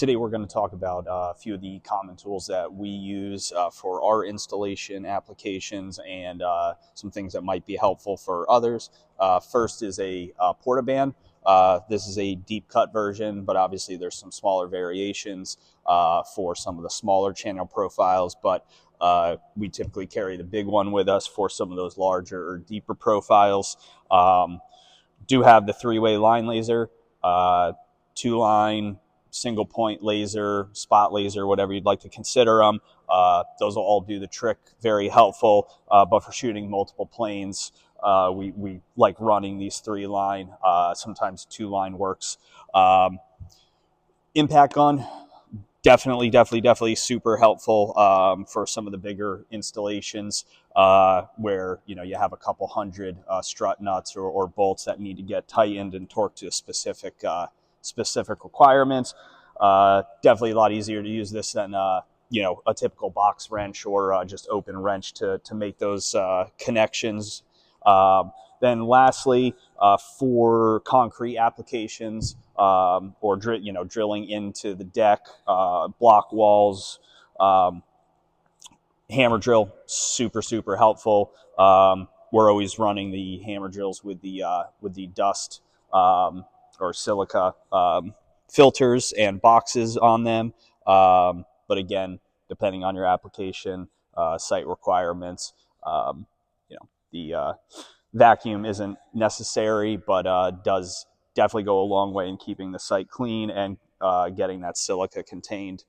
Today we're going to talk about a few of the common tools that we use for our installation applications and some things that might be helpful for others. First is a portaband. This is a deep cut version, but obviously there's some smaller variations for some of the smaller channel profiles, but we typically carry the big one with us for some of those larger or deeper profiles. Do have the three-way line laser, two-line, single point laser, spot laser, whatever you'd like to consider them. Those will all do the trick, very helpful. But for shooting multiple planes, we like running these three-line, sometimes two-line works. Impact gun, definitely super helpful for some of the bigger installations where you have a couple hundred strut nuts or bolts that need to get tightened and torqued to a specific requirements. Definitely a lot easier to use this than a typical box wrench or just open wrench to make those connections. Then lastly, for concrete applications or drilling into the deck, block walls, hammer drill, super helpful. We're always running the hammer drills with the dust or silica filters and boxes on them. But again, depending on your application, site requirements, the vacuum isn't necessary, but does definitely go a long way in keeping the site clean and getting that silica contained.